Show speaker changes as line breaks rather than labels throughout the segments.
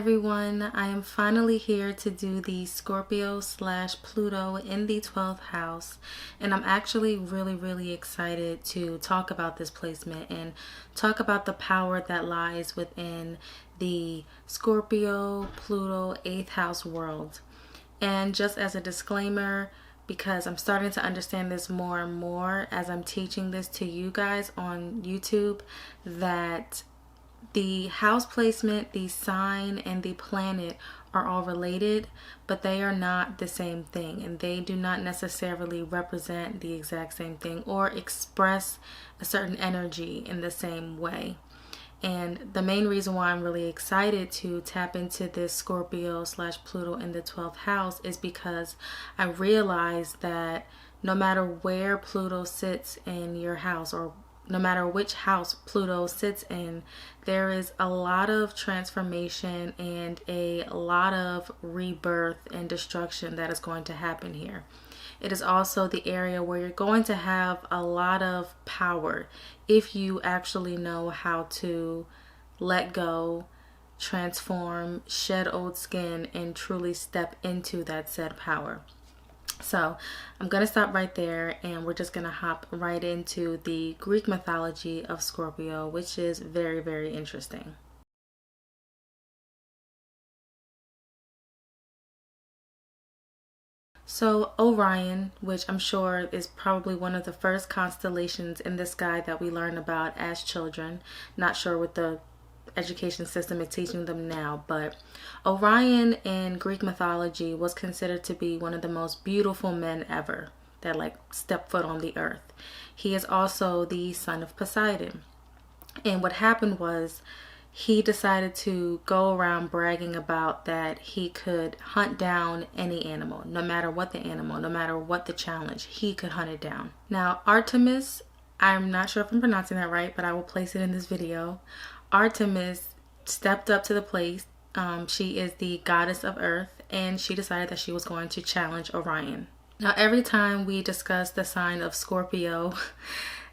everyone, I am finally here to do the Scorpio / Pluto in the 12th house, and I'm actually really excited to talk about this placement and talk about the power that lies within the Scorpio Pluto 8th house world. And just as a disclaimer, because I'm starting to understand this more and more as I'm teaching this to you guys on YouTube, that the house placement, the sign, and the planet are all related, but they are not the same thing, and they do not necessarily represent the exact same thing or express a certain energy in the same way. And the main reason why I'm really excited to tap into this Scorpio / Pluto in the 12th house is because I realized that no matter where Pluto sits in your house, or no matter which house Pluto sits in, there is a lot of transformation and a lot of rebirth and destruction that is going to happen here. It is also the area where you're going to have a lot of power if you actually know how to let go, transform, shed old skin, and truly step into that said power. So I'm going to stop right there, and we're just going to hop right into the Greek mythology of Scorpio, which is very interesting. So Orion, which I'm sure is probably one of the first constellations in the sky that we learn about as children, not sure what the education system is teaching them now, but Orion in Greek mythology was considered to be one of the most beautiful men ever that stepped foot on the earth. He is also the son of Poseidon, and what happened was he decided to go around bragging about that he could hunt down any animal, no matter what the animal, no matter what the challenge, he could hunt it down. Now Artemis, I'm not sure if I'm pronouncing that right, but I will place it in this video. Artemis stepped up to the plate. She is the goddess of earth, and she decided that she was going to challenge Orion. Now, every time we discuss the sign of Scorpio,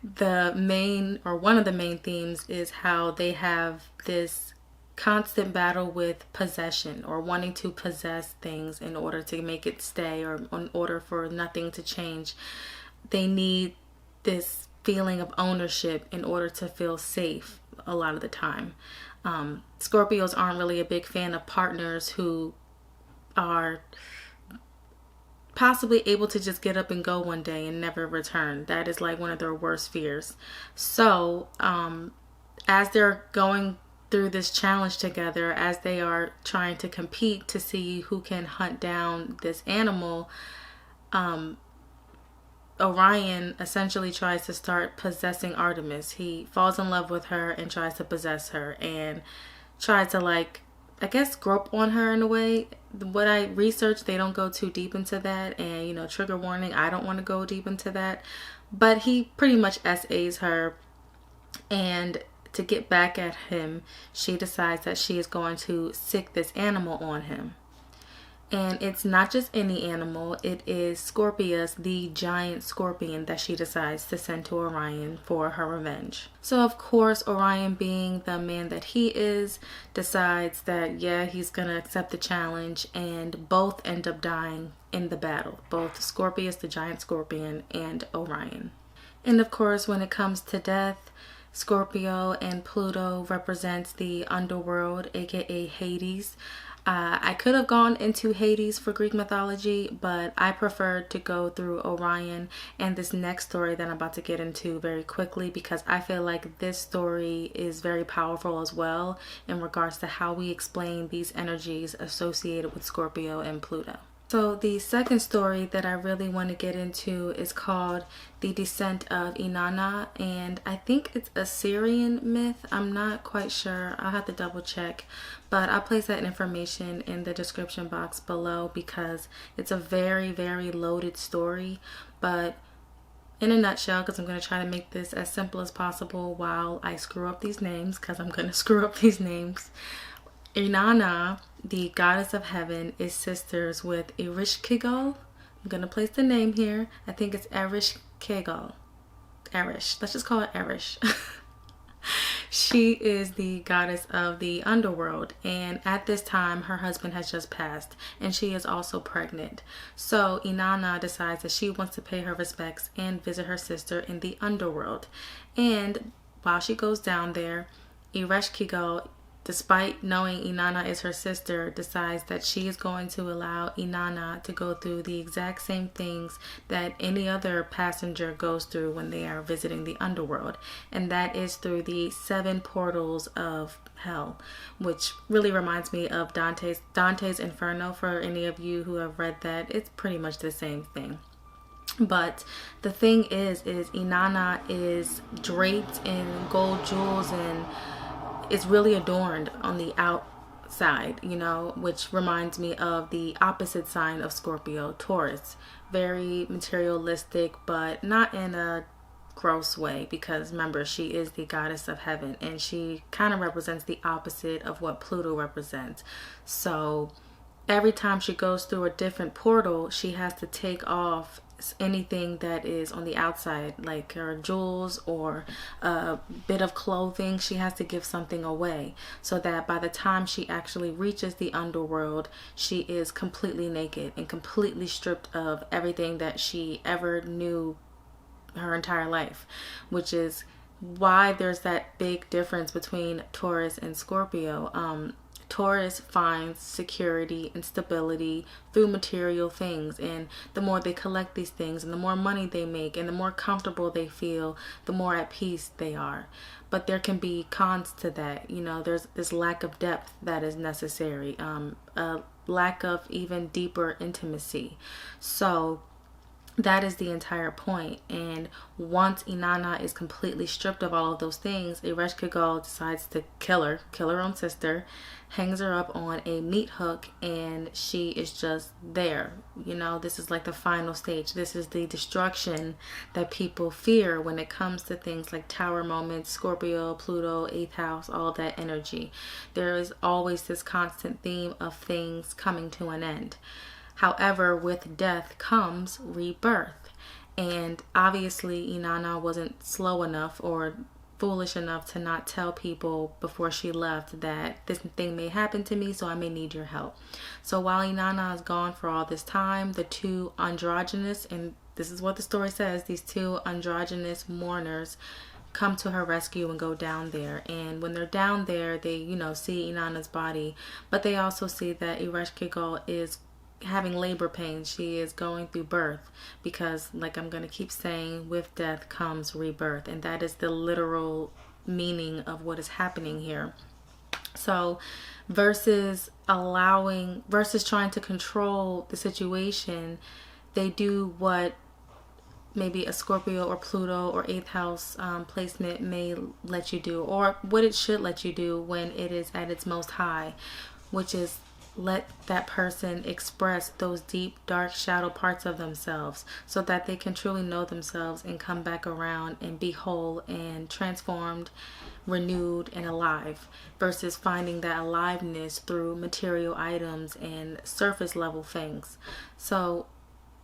one of the main themes is how they have this constant battle with possession, or wanting to possess things in order to make it stay, or in order for nothing to change. They need this feeling of ownership in order to feel safe a lot of the time. Scorpios aren't really a big fan of partners who are possibly able to just get up and go one day and never return. That is like one of their worst fears. So as they're going through this challenge together, as they are trying to compete to see who can hunt down this animal, Orion essentially tries to start possessing Artemis. He falls in love with her and tries to possess her, and tries to I guess grope on her in a way. What I researched, they don't go too deep into that, and trigger warning, I don't want to go deep into that, but he pretty much SAs her, and to get back at him, she decides that she is going to sick this animal on him. And it's not just any animal, it is Scorpius, the giant scorpion, that she decides to send to Orion for her revenge. So of course, Orion, being the man that he is, decides that yeah, he's gonna accept the challenge, and both end up dying in the battle. Both Scorpius, the giant scorpion, and Orion. And of course, when it comes to death, Scorpio and Pluto represents the underworld, aka Hades. I could have gone into Hades for Greek mythology, but I preferred to go through Orion and this next story that I'm about to get into very quickly, because I feel like this story is very powerful as well in regards to how we explain these energies associated with Scorpio and Pluto. So the second story that I really want to get into is called The Descent of Inanna, and I think it's a Syrian myth. I'm not quite sure. I'll have to double check, but I'll place that information in the description box below, because it's a very loaded story. But in a nutshell, because I'm going to try to make this as simple as possible while I screw up these names, because I'm going to screw up these names. Inanna, the goddess of heaven, is sisters with Ereshkigal. I'm going to place the name here. I think it's Ereshkigal. Eresh. Let's just call it Eresh. she is the goddess of the underworld, and at this time her husband has just passed and she is also pregnant. So Inanna decides that she wants to pay her respects and visit her sister in the underworld. And while she goes down there, Ereshkigal, despite knowing Inanna is her sister, decides that she is going to allow Inanna to go through the exact same things that any other passenger goes through when they are visiting the underworld. And that is through the 7 portals of hell, which really reminds me of Dante's Inferno. For any of you who have read that, it's pretty much the same thing. But the thing is Inanna is draped in gold jewels and is really adorned on the outside, which reminds me of the opposite sign of Scorpio, Taurus. Very materialistic, but not in a gross way, because remember, she is the goddess of heaven and she kind of represents the opposite of what Pluto represents. So every time she goes through a different portal, she has to take off anything that is on the outside, like her jewels or a bit of clothing. She has to give something away so that by the time she actually reaches the underworld, she is completely naked and completely stripped of everything that she ever knew her entire life, which is why there's that big difference between Taurus and Scorpio. Taurus finds security and stability through material things, and the more they collect these things and the more money they make and the more comfortable they feel, the more at peace they are. But there can be cons to that. There's this lack of depth that is necessary, a lack of even deeper intimacy. So that is the entire point. And once Inanna is completely stripped of all of those things, Ereshkigal decides to kill her own sister, hangs her up on a meat hook, and she is just there. This is like the final stage. This is the destruction that people fear when it comes to things like tower moments, Scorpio, Pluto, 8th house, all that energy. There is always this constant theme of things coming to an end. However, with death comes rebirth. And obviously, Inanna wasn't slow enough or foolish enough to not tell people before she left that this thing may happen to me, so I may need your help. So while Inanna is gone for all this time, the 2 androgynous, and this is what the story says, these 2 androgynous mourners come to her rescue and go down there. And when they're down there, they, see Inanna's body, but they also see that Ereshkigal is having labor pains. She is going through birth, because, like I'm going to keep saying, with death comes rebirth, and that is the literal meaning of what is happening here. So versus trying to control the situation, they do what maybe a Scorpio or Pluto or 8th house placement may let you do, or what it should let you do when it is at its most high, which is let that person express those deep, dark, shadow parts of themselves so that they can truly know themselves and come back around and be whole and transformed, renewed, and alive, versus finding that aliveness through material items and surface level things. So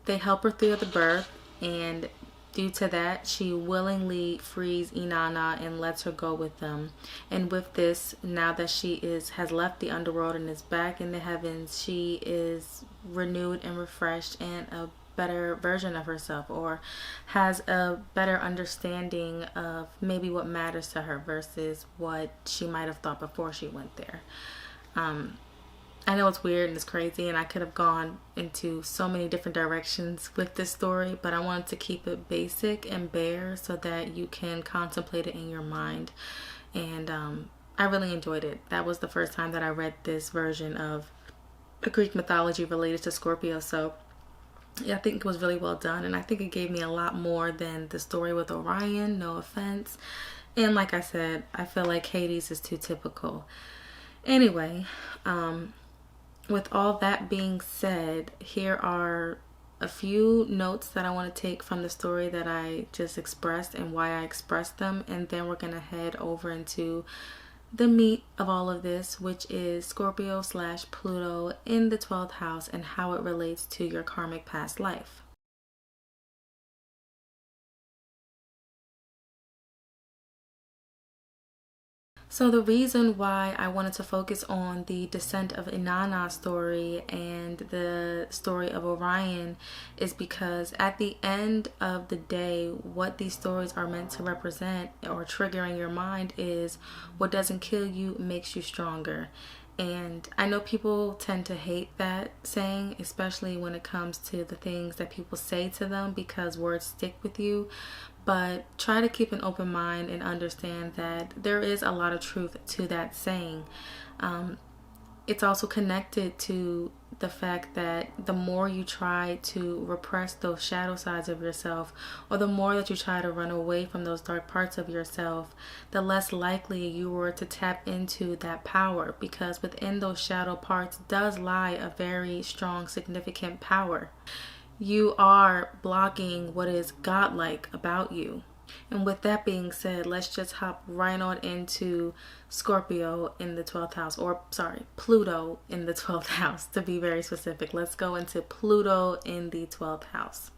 they help her through the birth, and due to that, she willingly frees Inanna and lets her go with them. And with this, now that she has left the underworld and is back in the heavens, she is renewed and refreshed and a better version of herself, or has a better understanding of maybe what matters to her versus what she might have thought before she went there. I know it's weird and it's crazy, and I could have gone into so many different directions with this story, but I wanted to keep it basic and bare so that you can contemplate it in your mind. And I really enjoyed it. That was the first time that I read this version of a Greek mythology related to Scorpio. So yeah, I think it was really well done, and I think it gave me a lot more than the story with Orion, no offense. And like I said, I feel like Hades is too typical. Anyway, with all that being said, here are a few notes that I want to take from the story that I just expressed and why I expressed them, and then we're going to head over into the meat of all of this, which is Scorpio/Pluto in the 12th house and how it relates to your karmic past life. So the reason why I wanted to focus on the descent of Inanna story and the story of Orion is because at the end of the day, what these stories are meant to represent or trigger in your mind is what doesn't kill you makes you stronger. And I know people tend to hate that saying, especially when it comes to the things that people say to them because words stick with you. But try to keep an open mind and understand that there is a lot of truth to that saying. It's also connected to the fact that the more you try to repress those shadow sides of yourself, or the more that you try to run away from those dark parts of yourself, the less likely you were to tap into that power, because within those shadow parts does lie a very strong, significant power. You are blocking what is godlike about you. And with that being said, let's just hop right on into Scorpio in the 12th house, or sorry, Pluto in the 12th house to be very specific. Let's go into Pluto in the 12th house.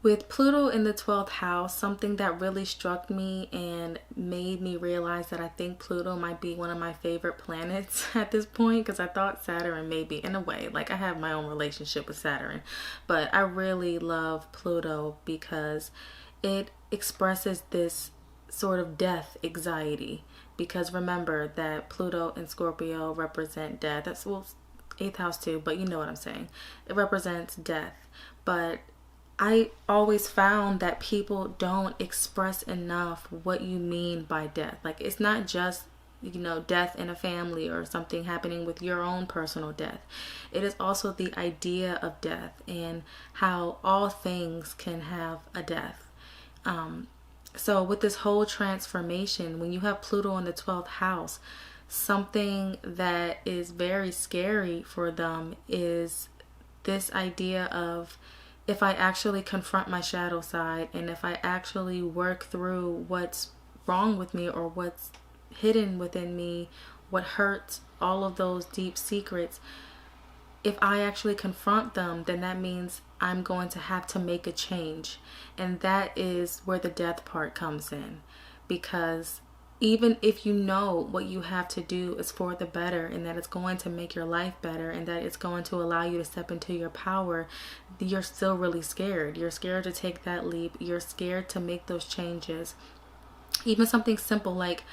With Pluto in the 12th house, something that really struck me and made me realize that I think Pluto might be one of my favorite planets at this point, because I thought Saturn maybe, in a way, like I have my own relationship with Saturn, but I really love Pluto because it expresses this sort of death anxiety. Because remember that Pluto and Scorpio represent death. That's, well, 8th house too, but you know what I'm saying. It represents death. But I always found that people don't express enough what you mean by death. Like, it's not just, death in a family or something happening with your own personal death. It is also the idea of death and how all things can have a death. So with this whole transformation, when you have Pluto in the 12th house, something that is very scary for them is this idea of, if I actually confront my shadow side and if I actually work through what's wrong with me or what's hidden within me, what hurts, all of those deep secrets, if I actually confront them, then that means I'm going to have to make a change. And that is where the death part comes in. Because even if you know what you have to do is for the better and that it's going to make your life better and that it's going to allow you to step into your power, you're still really scared. You're scared to take that leap. You're scared to make those changes. Even something simple like,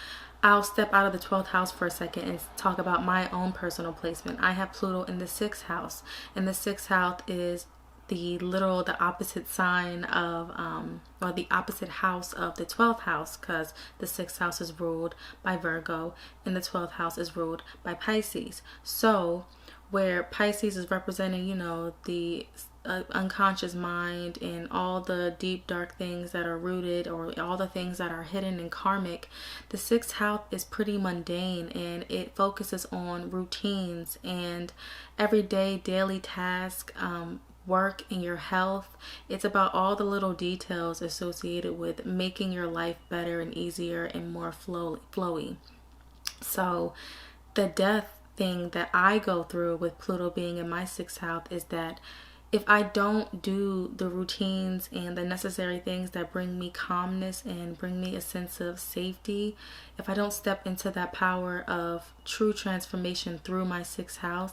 I'll step out of the 12th house for a second and talk about my own personal placement. I have Pluto in the 6th house, and the 6th house is the opposite sign of, or the opposite house of the 12th house, because the 6th house is ruled by Virgo and the 12th house is ruled by Pisces. So where Pisces is representing, the unconscious mind and all the deep dark things that are rooted, or all the things that are hidden and karmic, the 6th house is pretty mundane and it focuses on routines and everyday daily tasks, work and your health. It's about all the little details associated with making your life better and easier and more flowy. So the death thing that I go through with Pluto being in my 6th house is that if I don't do the routines and the necessary things that bring me calmness and bring me a sense of safety, if I don't step into that power of true transformation through my 6th house,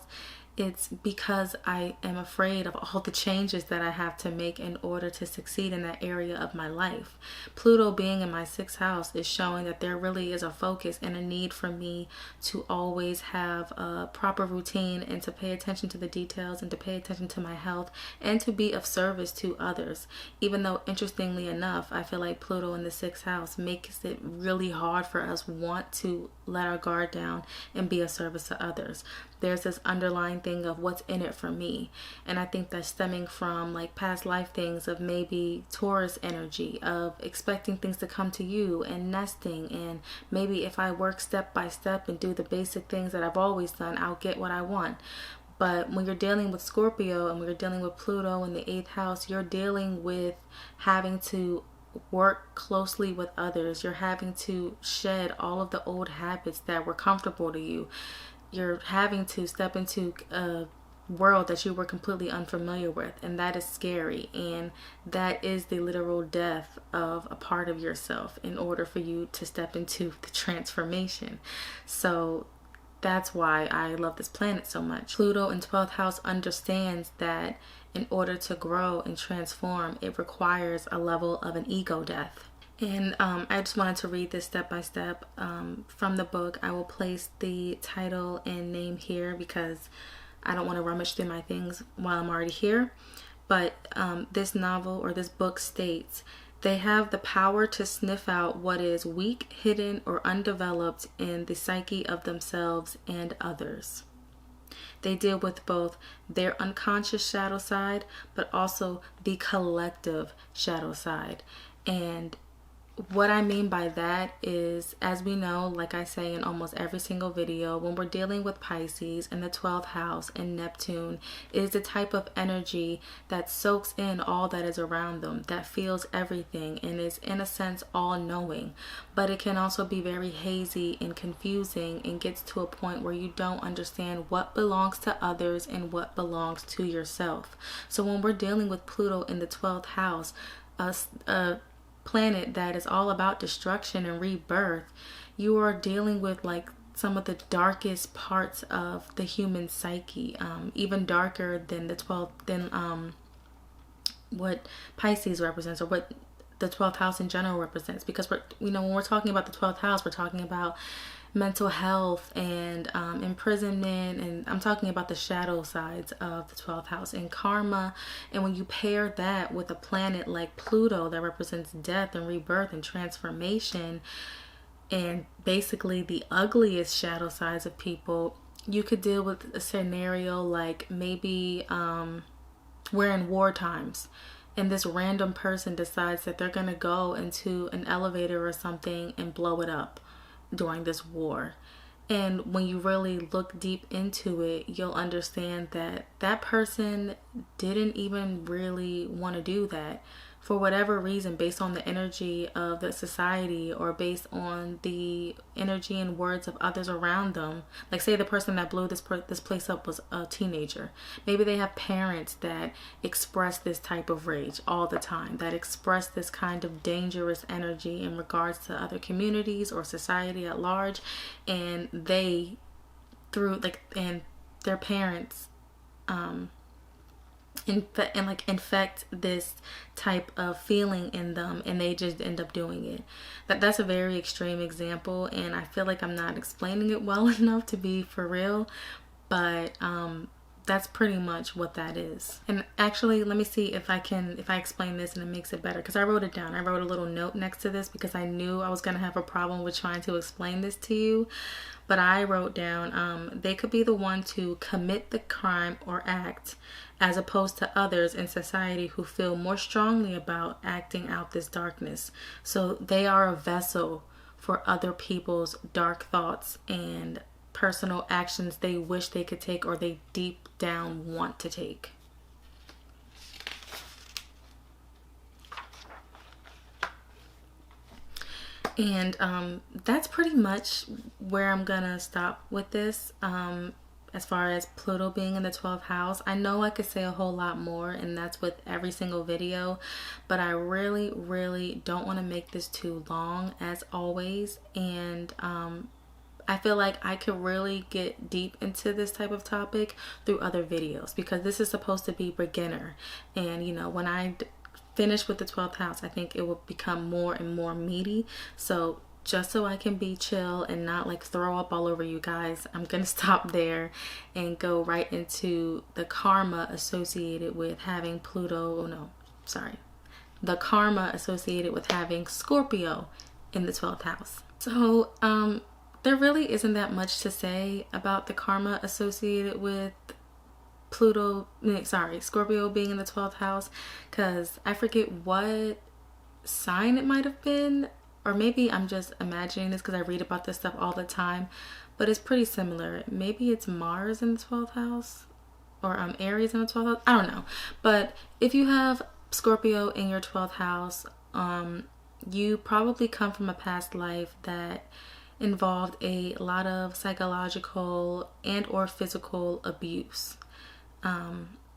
it's because I am afraid of all the changes that I have to make in order to succeed in that area of my life. Pluto being in my 6th house is showing that there really is a focus and a need for me to always have a proper routine and to pay attention to the details and to pay attention to my health and to be of service to others. Even though, interestingly enough, I feel like Pluto in the 6th house makes it really hard for us want to let our guard down and be of service to others. There's this underlying thing of what's in it for me. And I think that's stemming from like past life things of maybe Taurus energy, of expecting things to come to you and nesting. And maybe if I work step by step and do the basic things that I've always done, I'll get what I want. But when you're dealing with Scorpio and when you're dealing with Pluto in the 8th house, you're dealing with having to work closely with others. You're having to shed all of the old habits that were comfortable to you. You're having to step into world that you were completely unfamiliar with, and that is scary, and that is the literal death of a part of yourself in order for you to step into the transformation. So that's why I love this planet so much. Pluto in 12th house understands that in order to grow and transform, it requires a level of an ego death. And I just wanted to read this step by step from the book. I will place the title and name here because I don't want to rummage through my things while I'm already here. But this novel or this book states, they have the power to sniff out what is weak, hidden, or undeveloped in the psyche of themselves and others. They deal with both their unconscious shadow side, but also the collective shadow side. And what I mean by that is, as we know, like I say in almost every single video, when we're dealing with Pisces in the 12th house and Neptune, it is the type of energy that soaks in all that is around them, that feels everything, and is in a sense all-knowing. But it can also be very hazy and confusing and gets to a point where you don't understand what belongs to others and what belongs to yourself. So when we're dealing with Pluto in the 12th house, a planet that is all about destruction and rebirth, you are dealing with like some of the darkest parts of the human psyche, even darker than what Pisces represents, or what the 12th house in general represents. Because when we're talking about the 12th house, we're talking about mental health and imprisonment, and I'm talking about the shadow sides of the 12th house and karma. And when you pair that with a planet like Pluto that represents death and rebirth and transformation, and basically the ugliest shadow sides of people, you could deal with a scenario like maybe we're in war times, and this random person decides that they're gonna go into an elevator or something and blow it up during this war. And when you really look deep into it, you'll understand that that person didn't even really want to do that. For whatever reason, based on the energy of the society or based on the energy and words of others around them. Like say the person that blew this place up was a teenager. Maybe they have parents that express this type of rage all the time, that express this kind of dangerous energy in regards to other communities or society at large. And they, and their parents, infect this type of feeling in them, and they just end up doing it. That's a very extreme example, and I feel like I'm not explaining it well enough to be for real, but that's pretty much what that is. And actually, let me see if I explain this and it makes it better, because I wrote it down. I wrote a little note next to this because I knew I was going to have a problem with trying to explain this to you. But I wrote down, they could be the one to commit the crime or act, as opposed to others in society who feel more strongly about acting out this darkness. So they are a vessel for other people's dark thoughts and personal actions they wish they could take, or they deep down want to take. And that's pretty much where I'm gonna stop with this. As far as Pluto being in the 12th house, I know I could say a whole lot more, and that's with every single video, but I really, really don't want to make this too long, as always. And I feel like I could really get deep into this type of topic through other videos, because this is supposed to be beginner. And you know, when I finish with the 12th house, I think it will become more and more meaty. So just so I can be chill and not like throw up all over you guys, I'm gonna stop there and go right into the karma associated with having the karma associated with having Scorpio in the 12th house. So there really isn't that much to say about the karma associated with Scorpio being in the 12th house, because I forget what sign it might have been, or maybe I'm just imagining this because I read about this stuff all the time, but it's pretty similar. Maybe it's Mars in the 12th house, or Aries in the 12th house. I don't know. But if you have Scorpio in your 12th house, you probably come from a past life that involved a lot of psychological and or physical abuse.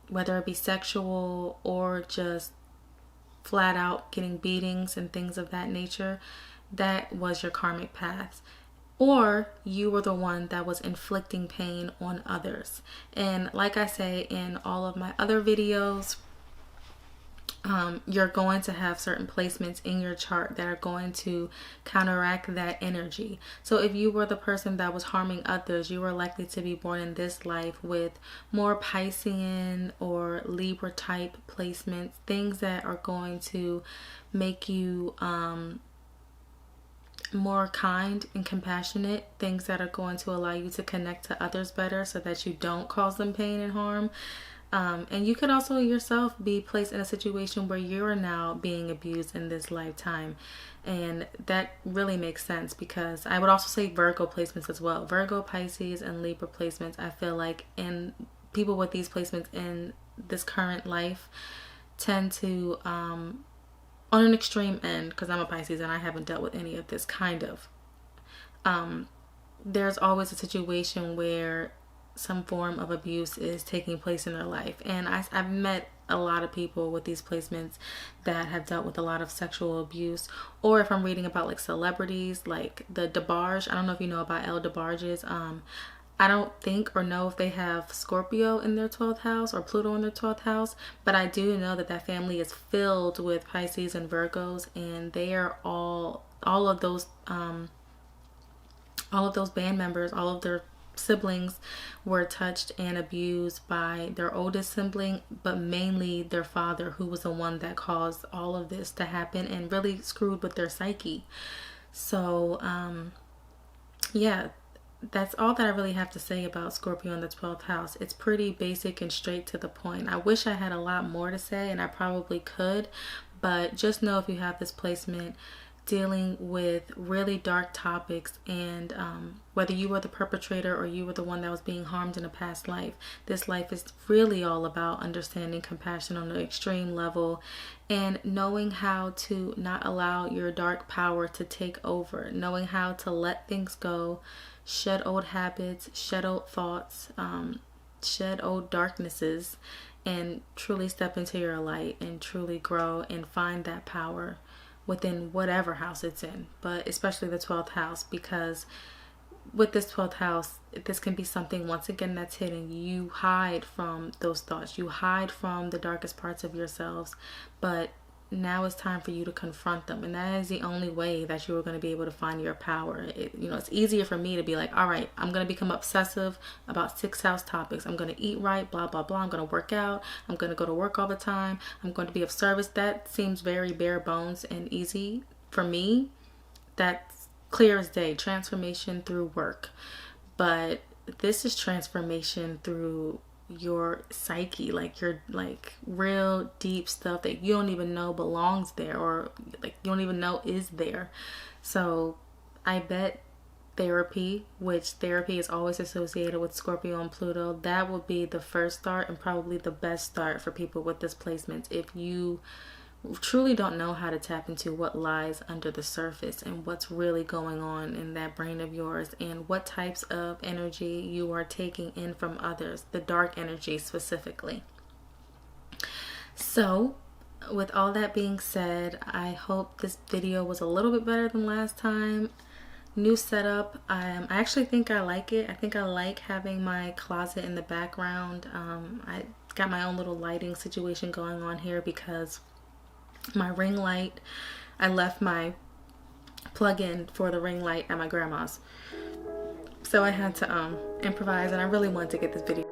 whether it be sexual or just flat out getting beatings and things of that nature, that was your karmic past. Or you were the one that was inflicting pain on others. And like I say in all of my other videos, you're going to have certain placements in your chart that are going to counteract that energy. So if you were the person that was harming others, you were likely to be born in this life with more Piscean or Libra type placements, things that are going to make you more kind and compassionate, things that are going to allow you to connect to others better so that you don't cause them pain and harm. And you could also yourself be placed in a situation where you're now being abused in this lifetime. And that really makes sense, because I would also say Virgo placements as well. Virgo, Pisces, and Libra placements, I feel like in people with these placements in this current life tend to, on an extreme end, because I'm a Pisces and I haven't dealt with any of this kind of, there's always a situation where some form of abuse is taking place in their life. And I've met a lot of people with these placements that have dealt with a lot of sexual abuse. Or if I'm reading about like celebrities, like the DeBarge, I don't know if you know about Elle DeBarge's. I don't think or know if they have Scorpio in their 12th house or Pluto in their 12th house, but I do know that that family is filled with Pisces and Virgos, and they are all of those band members, all of their siblings were touched and abused by their oldest sibling, but mainly their father, who was the one that caused all of this to happen and really screwed with their psyche. So yeah, that's all that I really have to say about Scorpio in the 12th house. It's pretty basic and straight to the point. I wish I had a lot more to say, and I probably could, but just know if you have this placement dealing with really dark topics, and whether you were the perpetrator or you were the one that was being harmed in a past life, this life is really all about understanding compassion on an extreme level and knowing how to not allow your dark power to take over, knowing how to let things go, shed old habits, shed old thoughts, shed old darknesses, and truly step into your light and truly grow and find that power within whatever house it's in, but especially the 12th house, because with this 12th house, this can be something, once again, that's hidden. You hide from those thoughts, you hide from the darkest parts of yourselves, but now it's time for you to confront them, and that is the only way that you are going to be able to find your power. It's easier for me to be like, all right, I'm going to become obsessive about 6 house topics. I'm going to eat right, blah, blah, blah. I'm going to work out. I'm going to go to work all the time. I'm going to be of service. That seems very bare bones and easy for me. That's clear as day. Transformation through work. But this is transformation through your psyche, like your real deep stuff that you don't even know belongs there, or like you don't even know is there. So I bet therapy, which therapy is always associated with Scorpio and Pluto, that will be the first start and probably the best start for people with this placement. If you truly don't know how to tap into what lies under the surface and what's really going on in that brain of yours, and what types of energy you are taking in from others, the dark energy specifically. So with all that being said, I hope this video was a little bit better than last time. New setup. I actually think I like it. I think I like having my closet in the background. I got my own little lighting situation going on here because my ring light, I left my plug-in for the ring light at my grandma's, so I had to improvise, and I really wanted to get this video